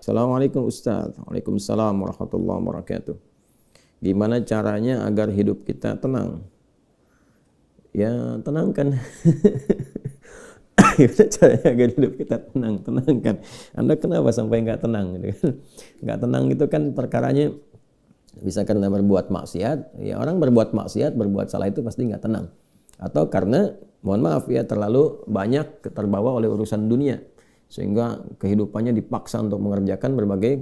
Assalamualaikum Ustaz. Waalaikumsalam warahmatullahi wabarakatuh. Gimana caranya agar hidup kita tenang? Ya, tenangkan. Gimana caranya agar hidup kita tenang? Tenangkan. Anda kenapa sampai nggak tenang? Nggak tenang itu kan perkaranya bisa karena berbuat maksiat. Ya, orang berbuat maksiat, berbuat salah itu pasti nggak tenang. Atau karena, mohon maaf ya, terlalu banyak terbawa oleh urusan dunia, sehingga kehidupannya dipaksa untuk mengerjakan berbagai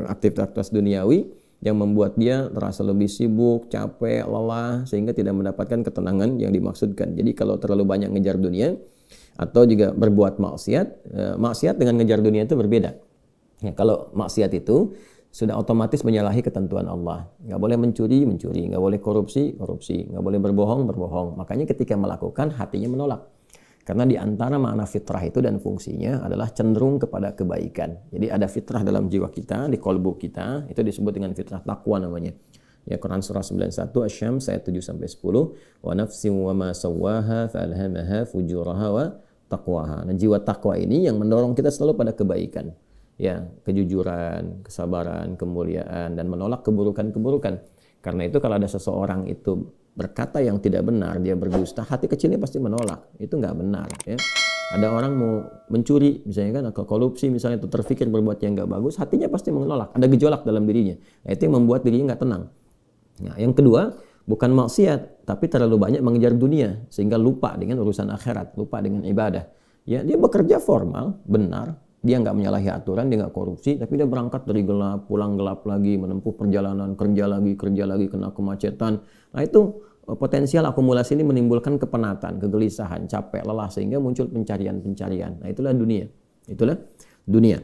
aktivitas duniawi yang membuat dia terasa lebih sibuk, capek, lelah, sehingga tidak mendapatkan ketenangan yang dimaksudkan. Jadi kalau terlalu banyak ngejar dunia atau juga berbuat maksiat, maksiat dengan ngejar dunia itu berbeda. Ya, kalau maksiat itu sudah otomatis menyalahi ketentuan Allah. Nggak boleh mencuri, nggak boleh korupsi, nggak boleh berbohong. Makanya ketika melakukan, hatinya menolak. Karena di antara makna fitrah itu dan fungsinya adalah cenderung kepada kebaikan. Jadi ada fitrah dalam jiwa kita, di kolbu kita, itu disebut dengan fitrah taqwa namanya. Ya, Quran surah 91 Asy-Syams ayat 7-10, wa nafsin wa ma sawwaha fa'alhamaha fujuraha wa taqwaha. Nah, jiwa takwa ini yang mendorong kita selalu pada kebaikan. Ya, kejujuran, kesabaran, kemuliaan, dan menolak keburukan-keburukan. Karena itu kalau ada seseorang itu berkata yang tidak benar, dia berdusta, hati kecilnya pasti menolak. Itu nggak benar. Ya. Ada orang mau mencuri, misalnya kan, atau korupsi, misalnya itu terfikir berbuat yang nggak bagus, hatinya pasti menolak. Ada gejolak dalam dirinya. Nah, itu yang membuat dirinya nggak tenang. Nah, yang kedua, bukan maksiat, tapi terlalu banyak mengejar dunia, sehingga lupa dengan urusan akhirat, lupa dengan ibadah. Ya, dia bekerja formal, benar. Dia nggak menyalahi aturan, dia nggak korupsi, tapi dia berangkat dari gelap, pulang gelap lagi, menempuh perjalanan, kerja lagi, kena kemacetan. Nah, itu potensial akumulasi ini menimbulkan kepenatan, kegelisahan, capek, lelah, sehingga muncul pencarian. Nah, itulah dunia.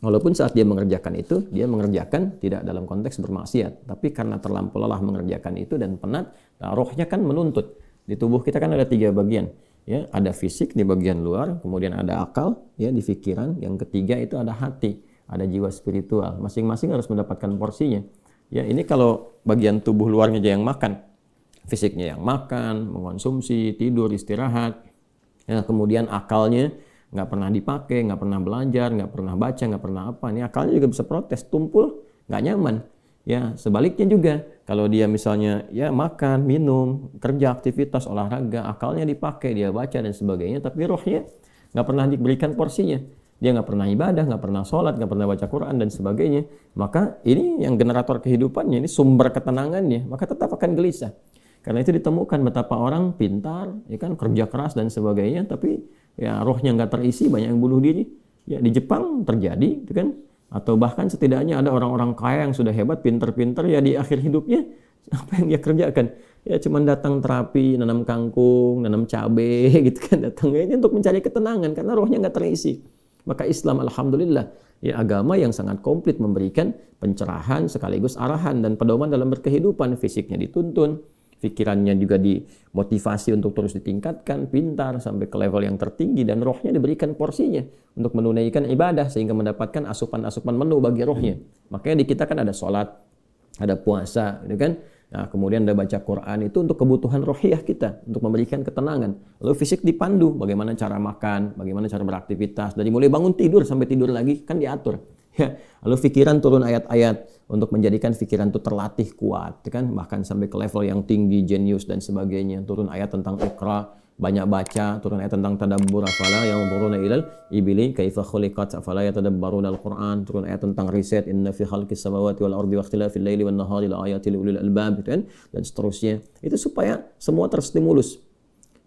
Walaupun saat dia mengerjakan itu, dia mengerjakan tidak dalam konteks bermaksiat, tapi karena terlampau lelah mengerjakan itu dan penat, nah, rohnya kan menuntut. Di tubuh kita kan ada 3 bagian. Ya, ada fisik di bagian luar, kemudian ada akal ya di pikiran, yang ketiga itu ada hati, ada jiwa spiritual. Masing-masing harus mendapatkan porsinya. Ya, ini kalau bagian tubuh luarnya aja yang makan, fisiknya yang makan, mengonsumsi, tidur, istirahat. Ya, kemudian akalnya nggak pernah dipakai, nggak pernah belajar, nggak pernah baca, nggak pernah apa. Ini akalnya juga bisa protes, tumpul, nggak nyaman. Ya, sebaliknya juga, kalau dia misalnya ya makan, minum, kerja, aktivitas, olahraga, akalnya dipakai, dia baca dan sebagainya, tapi rohnya nggak pernah diberikan porsinya. Dia nggak pernah ibadah, nggak pernah sholat, nggak pernah baca Quran dan sebagainya. Maka ini yang generator kehidupannya, ini sumber ketenangannya, maka tetap akan gelisah. Karena itu ditemukan betapa orang pintar, ya kan, kerja keras dan sebagainya, tapi ya rohnya nggak terisi, banyak yang bunuh diri. Ya, di Jepang terjadi, itu kan. Atau bahkan setidaknya ada orang-orang kaya yang sudah hebat, pinter-pinter, ya di akhir hidupnya apa yang dia kerjakan? Ya cuma datang terapi, nanam kangkung, nanam cabai gitu kan, datangnya untuk mencari ketenangan karena rohnya nggak terisi. Maka Islam alhamdulillah ya agama yang sangat komplit, memberikan pencerahan sekaligus arahan dan pedoman dalam berkehidupan. Fisiknya dituntun, pikirannya juga dimotivasi untuk terus ditingkatkan, pintar sampai ke level yang tertinggi, dan rohnya diberikan porsinya untuk menunaikan ibadah sehingga mendapatkan asupan-asupan menu bagi rohnya. Makanya di kita kan ada sholat, ada puasa, gitu kan? Nah, kemudian ada baca Quran, itu untuk kebutuhan rohiyah kita, untuk memberikan ketenangan. Lalu fisik dipandu, bagaimana cara makan, bagaimana cara beraktivitas, dari mulai bangun tidur sampai tidur lagi kan diatur. Ya, lalu pikiran turun ayat-ayat untuk menjadikan pikiran itu terlatih kuat, kan, bahkan sampai ke level yang tinggi, jenius dan sebagainya. Turun ayat tentang Iqra, banyak baca, turun ayat tentang tadabbur, afala yanzuruna ilal ibili kaifa khuliqat afala yatadabbaruna al-Qur'an, turun ayat tentang riset, inna fi khalqis samawati wal ardi wa ikhtilafil laili wan nahari la ayatil ulil albab, kan, dan seterusnya. Itu supaya semua terstimulus.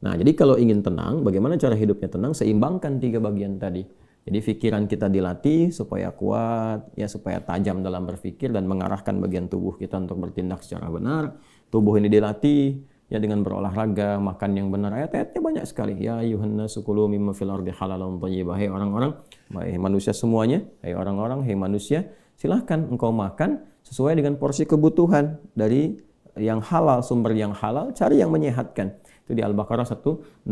Nah, jadi kalau ingin tenang, bagaimana cara hidupnya tenang? Seimbangkan 3 bagian tadi. Jadi pikiran kita dilatih supaya kuat, ya supaya tajam dalam berpikir dan mengarahkan bagian tubuh kita untuk bertindak secara benar. Tubuh ini dilatih ya dengan berolahraga, makan yang benar. Ayat-ayatnya banyak sekali. Ya ayyuhan nasu kulu mimma fil ardi halalan thayyibah. Hai orang-orang, hai manusia semuanya, hai orang-orang, hai manusia, silahkan engkau makan sesuai dengan porsi kebutuhan dari yang halal, sumber yang halal, cari yang menyehatkan. Itu di Al-Baqarah 168.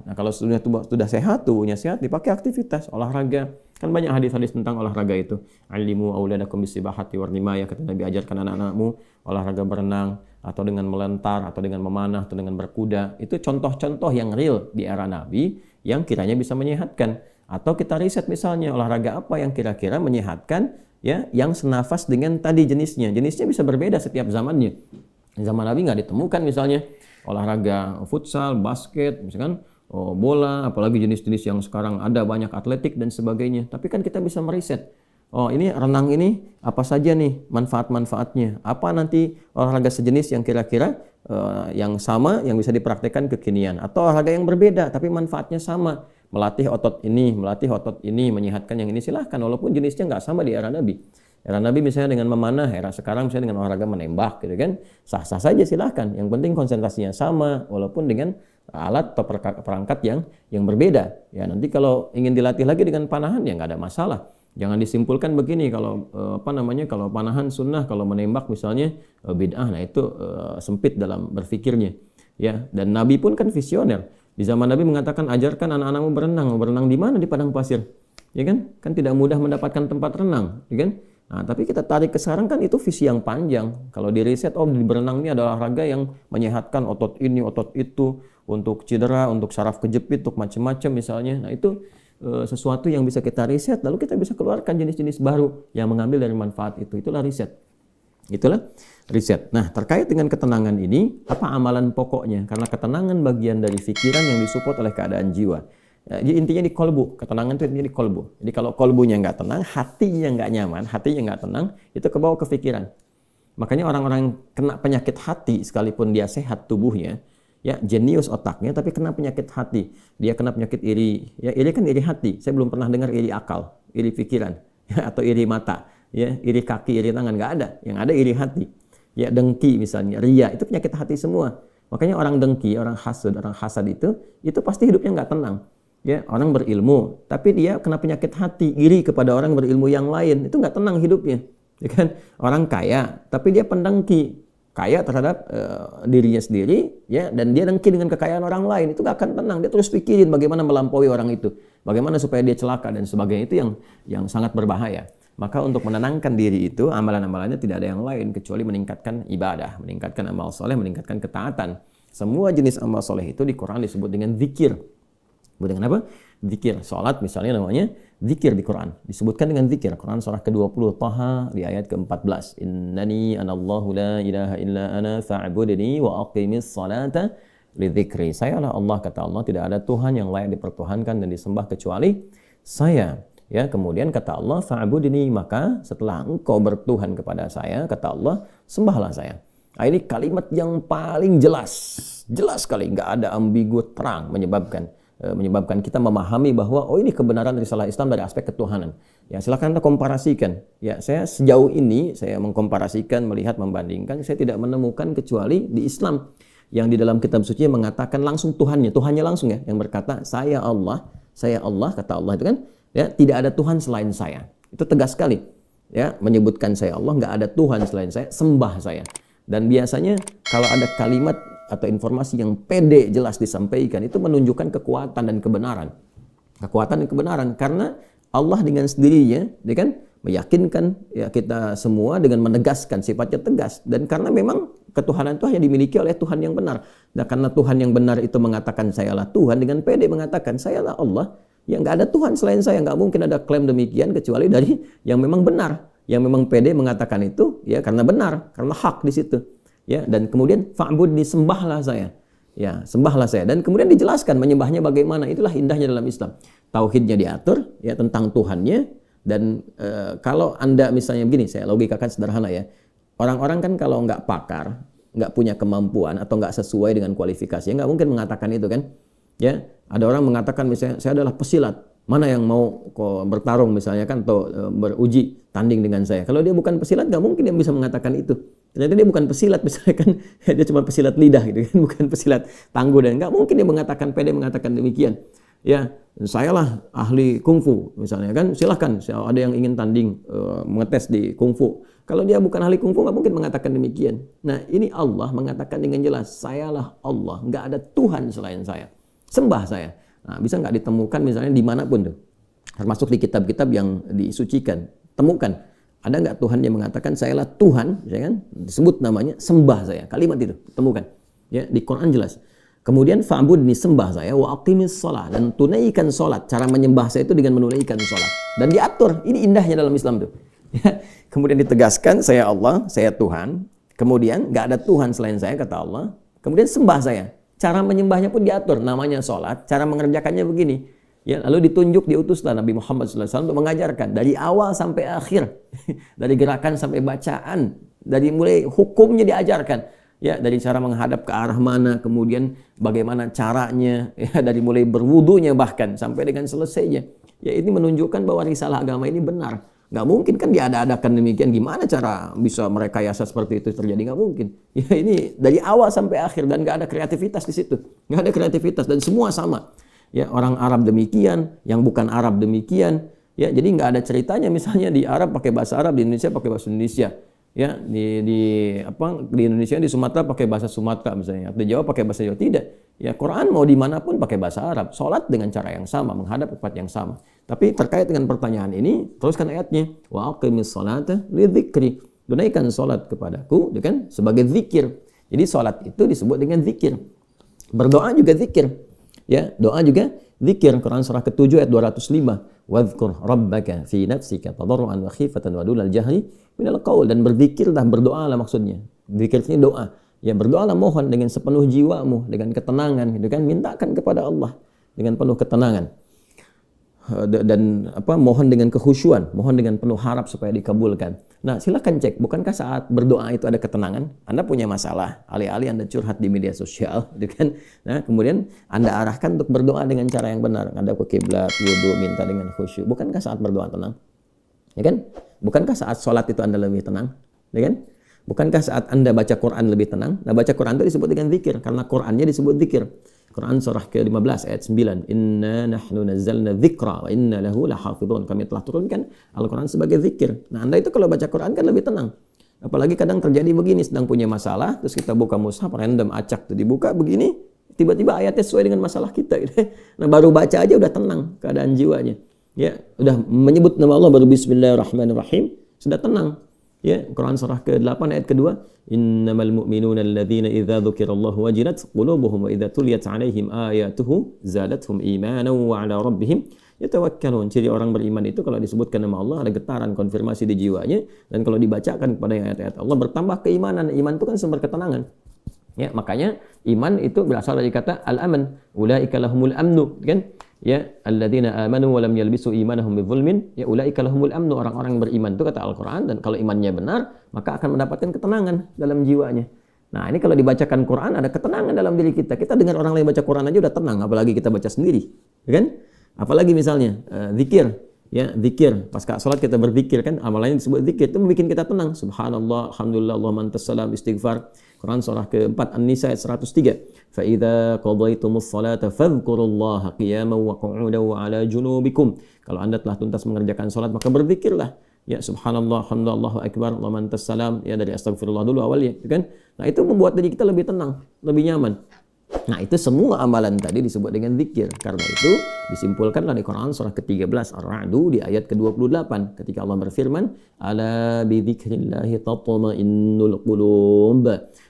Nah, kalau sudah sehat, tubuhnya sehat, dipakai aktivitas, olahraga. Kan banyak hadis-hadis tentang olahraga itu. Alimu auladakum bisibahati warnimaya, kata Nabi, ajarkan anak-anakmu olahraga berenang, atau dengan melentar, atau dengan memanah, atau dengan berkuda. Itu contoh-contoh yang real di era Nabi yang kiranya bisa menyehatkan. Atau kita riset misalnya olahraga apa yang kira-kira menyehatkan, ya, yang senafas dengan tadi jenisnya. Jenisnya bisa berbeda setiap zamannya. Zaman Nabi nggak ditemukan misalnya olahraga futsal, basket, misalkan bola, apalagi jenis-jenis yang sekarang ada banyak atletik dan sebagainya. Tapi kan kita bisa meriset. Oh, ini renang ini apa saja nih manfaat-manfaatnya? Apa nanti olahraga sejenis yang kira-kira yang sama yang bisa dipraktekkan kekinian, atau olahraga yang berbeda tapi manfaatnya sama, melatih otot ini, menyehatkan yang ini, silahkan walaupun jenisnya nggak sama di era Nabi. Era Nabi misalnya dengan memanah, era sekarang misalnya dengan olahraga menembak gitu kan, sah-sah saja silahkan. Yang penting konsentrasinya sama walaupun dengan alat atau perangkat yang berbeda. Ya nanti kalau ingin dilatih lagi dengan panahan ya nggak ada masalah. Jangan disimpulkan begini kalau kalau panahan sunnah, kalau menembak misalnya bid'ah, nah itu sempit dalam berfikirnya. Ya, dan Nabi pun kan visioner. Di zaman Nabi mengatakan ajarkan anak-anakmu berenang. Berenang di mana? Di padang pasir. Ya kan? Kan tidak mudah mendapatkan tempat renang, ya kan? Nah, tapi kita tarik ke sekarang kan itu visi yang panjang. Kalau di riset, di berenang ini adalah olahraga yang menyehatkan otot ini, otot itu, untuk cedera, untuk saraf kejepit, untuk macam-macam misalnya. Nah, itu sesuatu yang bisa kita riset, lalu kita bisa keluarkan jenis-jenis baru yang mengambil dari manfaat itu. Itulah riset. Nah, terkait dengan ketenangan ini, apa amalan pokoknya? Karena ketenangan bagian dari pikiran yang disupport oleh keadaan jiwa. Jadi intinya di kolbu, ketenangan itu intinya di kolbu. Jadi kalau kolbunya nggak tenang, hatinya nggak nyaman, hatinya nggak tenang, itu kebawa ke pikiran. Makanya orang-orang yang kena penyakit hati, sekalipun dia sehat tubuhnya, ya jenius otaknya, tapi kena penyakit hati. Dia kena penyakit iri. Ya, iri kan iri hati. Saya belum pernah dengar iri akal, iri pikiran, ya, atau iri mata, ya, iri kaki, iri tangan, nggak ada. Yang ada iri hati. Ya, dengki misalnya, ria, itu penyakit hati semua. Makanya orang dengki, orang hasad itu pasti hidupnya nggak tenang. Ya, orang berilmu, tapi dia kena penyakit hati, iri kepada orang berilmu yang lain, itu nggak tenang hidupnya. Ya kan? Orang kaya, tapi dia pendengki, kaya terhadap dirinya sendiri, ya, dan dia dengki dengan kekayaan orang lain, itu nggak akan tenang. Dia terus pikirin bagaimana melampaui orang itu, bagaimana supaya dia celaka dan sebagainya. Itu yang sangat berbahaya. Maka untuk menenangkan diri itu, amalan-amalannya tidak ada yang lain kecuali meningkatkan ibadah, meningkatkan amal soleh, meningkatkan ketaatan. Semua jenis amal soleh itu di Quran disebut dengan zikir. Disebut dengan apa? Zikir. Salat misalnya namanya zikir di Quran. Disebutkan dengan zikir. Quran surah ke-20 Taha di ayat ke-14. Innani anallahu la ilaha illa ana fa'budni wa aqimis salata li dzikri. Sayalah Allah, kata Allah, tidak ada Tuhan yang layak dipertuhankan dan disembah kecuali saya. Ya, kemudian kata Allah fa'budni, maka setelah engkau bertuhan kepada saya, kata Allah, sembahlah saya. Nah, ini kalimat yang paling jelas sekali, nggak ada ambigu, terang, menyebabkan kita memahami bahwa ini kebenaran risalah Islam dari aspek ketuhanan. Ya, silakan Anda komparasikan. Ya, saya sejauh ini saya mengkomparasikan, melihat, membandingkan, saya tidak menemukan kecuali di Islam yang di dalam kitab suci mengatakan langsung Tuhannya langsung, ya, yang berkata saya Allah, kata Allah itu kan, ya, tidak ada Tuhan selain saya. Itu tegas sekali. Ya, menyebutkan saya Allah, nggak ada Tuhan selain saya, sembah saya. Dan biasanya kalau ada kalimat atau informasi yang pede jelas disampaikan, itu menunjukkan kekuatan dan kebenaran. Kekuatan dan kebenaran karena Allah dengan sendirinya, dia kan meyakinkan, ya, kita semua dengan menegaskan sifatnya tegas, dan karena memang ketuhanan itu hanya dimiliki oleh Tuhan yang benar. Nah, karena Tuhan yang benar itu mengatakan sayalah Tuhan, dengan pede mengatakan sayalah Allah, ya nggak ada Tuhan selain saya. Nggak mungkin ada klaim demikian kecuali dari yang memang benar, yang memang pede mengatakan itu, ya, karena benar, karena hak di situ. Ya, dan kemudian fa'budni, sembahlah saya. Ya, sembahlah saya. Dan kemudian dijelaskan menyembahnya bagaimana. Itulah indahnya dalam Islam. Tauhidnya diatur, ya, tentang Tuhannya. Dan kalau Anda misalnya begini, saya logikakan sederhana, ya. Orang-orang kan kalau nggak pakar, nggak punya kemampuan atau nggak sesuai dengan kualifikasi, nggak mungkin mengatakan itu kan. Ya, ada orang mengatakan misalnya saya adalah pesilat. Mana yang mau bertarung misalnya kan, atau beruji tanding dengan saya. Kalau dia bukan pesilat, nggak mungkin dia bisa mengatakan itu. Ternyata dia bukan pesilat misalnya kan, dia cuma pesilat lidah gitu kan, bukan pesilat tangguh, dan nggak mungkin dia pede mengatakan demikian. Ya, sayalah ahli kungfu misalnya kan, silahkan ada yang ingin tanding mengetes di kungfu. Kalau dia bukan ahli kungfu nggak mungkin mengatakan demikian. Nah, ini Allah mengatakan dengan jelas, sayalah Allah, nggak ada Tuhan selain saya, sembah saya. Nah, bisa nggak ditemukan misalnya dimanapun tuh, termasuk di kitab-kitab yang disucikan, temukan. Ada nggak Tuhan yang mengatakan sayalah Tuhan, ya kan? Disebut namanya, sembah saya. Kalimat itu temukan. Ya, di Quran jelas. Kemudian fa'budni, sembah saya, wa aqimis shalah, dan tunaikan salat. Cara menyembah saya itu dengan menunaikan salat. Dan diatur. Ini indahnya dalam Islam tuh. Ya. Kemudian ditegaskan, saya Allah, saya Tuhan. Kemudian nggak ada Tuhan selain saya, kata Allah. Kemudian sembah saya. Cara menyembahnya pun diatur. Namanya salat. Cara mengerjakannya begini. Ya, lalu ditunjuk, diutuslah Nabi Muhammad SAW untuk mengajarkan dari awal sampai akhir, dari gerakan sampai bacaan, dari mulai hukumnya diajarkan, ya, dari cara menghadap ke arah mana, kemudian bagaimana caranya, ya, dari mulai berwudunya bahkan sampai dengan selesainya. Ya, ini menunjukkan bahwa risalah agama ini benar. Nggak mungkin kan diada-adakan demikian. Gimana cara bisa merekayasa seperti itu terjadi? Nggak mungkin. Ya, ini dari awal sampai akhir dan nggak ada kreativitas di situ. Nggak ada kreativitas dan semua sama. Ya, orang Arab demikian, yang bukan Arab demikian. Ya, jadi nggak ada ceritanya misalnya di Arab pakai bahasa Arab, di Indonesia pakai bahasa Indonesia. Ya, di Indonesia, di Sumatera pakai bahasa Sumatera misalnya, atau di Jawa pakai bahasa Jawa. Tidak. Ya, Quran mau dimanapun pakai bahasa Arab. Salat dengan cara yang sama, menghadap ke tempat yang sama. Tapi terkait dengan pertanyaan ini, teruskan ayatnya. Wa aqimis salata lidzikri. Tunaikan salat kepadaku, kan, sebagai zikir. Jadi salat itu disebut dengan zikir. Berdoa juga zikir. Ya, doa juga zikir. Quran surah ke-7 ayat 205. Wadhkur rabbaka fi nafsika tadarruan wa khifatan wa dunal jahri minal qaul, dan berzikirlah, berdoalah maksudnya. Zikir ini doa. Ya, berdoalah, mohon dengan sepenuh jiwamu, dengan ketenangan, gitu kan, mintakan kepada Allah dengan penuh ketenangan. Dan mohon dengan kekhusyuan, mohon dengan penuh harap supaya dikabulkan. Nah, silakan cek, bukankah saat berdoa itu ada ketenangan? Anda punya masalah, alih-alih Anda curhat di media sosial, gitu kan? Nah, kemudian Anda arahkan untuk berdoa dengan cara yang benar, Anda ke kiblat, wudu, minta dengan khusyuk. Bukankah saat berdoa tenang? Ya kan? Bukankah saat sholat itu Anda lebih tenang? Ya kan? Bukankah saat Anda baca Quran lebih tenang? Nah, baca Quran itu disebut dengan zikir, karena Qurannya disebut zikir. Quran surah ke-15 ayat 9. Inna nahnu nazzalna dzikra wa inna lahu lahafidhun. Kami telah turunkan Al-Quran sebagai zikir. Nah, Anda itu kalau baca Quran kan lebih tenang. Apalagi kadang terjadi begini, sedang punya masalah, terus kita buka mushaf, random acak tuh dibuka begini, tiba-tiba ayatnya sesuai dengan masalah kita. Gitu. Nah, baru baca aja udah tenang keadaan jiwanya. Ya, udah menyebut nama Allah, baru bismillahirrahmanirrahim, sudah tenang. Ya, Quran surah ke-8 ayat kedua, innamal mu'minuna alladzina idza dzukirallahu wajilat qulubuhum wa idza tuliyat 'alaihim ayatuhu zadatuhum imanan wa 'ala rabbihim yatawakkalun. Ciri orang beriman itu kalau disebutkan nama Allah ada getaran, konfirmasi di jiwanya, dan kalau dibacakan kepada ayat-ayat Allah bertambah keimanan. Iman itu kan sumber ketenangan. Ya, makanya iman itu berasal dari kata al-aman. Ulaika lahumul amnu, kan? Ya, alladzina amanu wa lam yalbisu imanahum bidzulmin, ya ulaika lahumul amnu. Orang-orang beriman itu kata Al-Qur'an, dan kalau imannya benar, maka akan mendapatkan ketenangan dalam jiwanya. Nah, ini kalau dibacakan Quran ada ketenangan dalam diri kita. Kita dengar orang lain baca Quran aja udah tenang, apalagi kita baca sendiri, kan? Apalagi misalnya zikir. Ya, zikir. Pasca salat kita berzikir, kan, amalannya disebut zikir. Itu membuat kita tenang. Subhanallah, alhamdulillah, Allahumma antas salam, istighfar. Quran surah ke-4 An-Nisa ayat 103. Fa idza qadaytumus salata fadhkurullaha qiyaman wa qu'udan wa 'ala junubikum. Kalau Anda telah tuntas mengerjakan salat, maka berzikirlah. Ya, subhanallah, alhamdulillah, Allahu akbar, Allahumma antas salam. Ya, dari astagfirullah dulu awalnya, kan? Nah, itu membuat diri kita lebih tenang, lebih nyaman. Nah, itu semua amalan tadi disebut dengan zikir. Karena itu disimpulkanlah di Quran surah ke-13 Ar-Ra'du di ayat ke-28 ketika Allah berfirman, ala bi dzikrillahi tatma'innul qulub.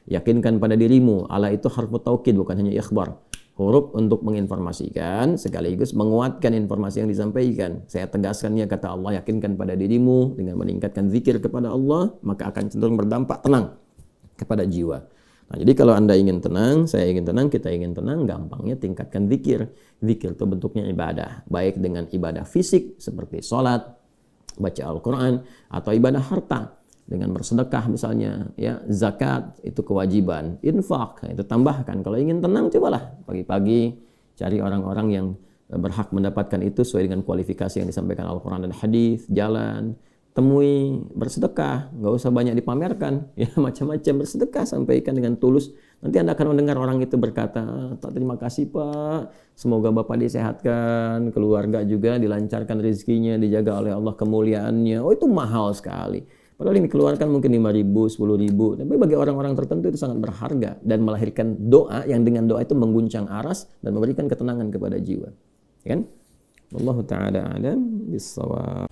Yakinkan pada dirimu. Ala itu harfu taukid, bukan hanya ikhbar. Huruf untuk menginformasikan sekaligus menguatkan informasi yang disampaikan. Saya tegaskannya, kata Allah, yakinkan pada dirimu dengan meningkatkan zikir kepada Allah, maka akan cenderung berdampak tenang kepada jiwa. Nah, jadi kalau Anda ingin tenang, saya ingin tenang, kita ingin tenang, gampangnya tingkatkan zikir. Zikir itu bentuknya ibadah, baik dengan ibadah fisik seperti sholat, baca Al-Quran, atau ibadah harta dengan bersedekah misalnya, ya, zakat itu kewajiban, infak itu tambahkan. Kalau ingin tenang, cobalah pagi-pagi cari orang-orang yang berhak mendapatkan itu sesuai dengan kualifikasi yang disampaikan Al-Quran dan hadis, jalan, temui, bersedekah, nggak usah banyak dipamerkan, ya, macam-macam, bersedekah, sampaikan dengan tulus. Nanti Anda akan mendengar orang itu berkata, terima kasih Pak, semoga Bapak disehatkan, keluarga juga dilancarkan rezekinya, dijaga oleh Allah kemuliaannya. Oh, itu mahal sekali. Padahal yang dikeluarkan mungkin 5.000, 10.000, tapi bagi orang-orang tertentu itu sangat berharga dan melahirkan doa yang dengan doa itu mengguncang aras dan memberikan ketenangan kepada jiwa. Ya kan? Wallahu ta'ala a'lam bis-shawab.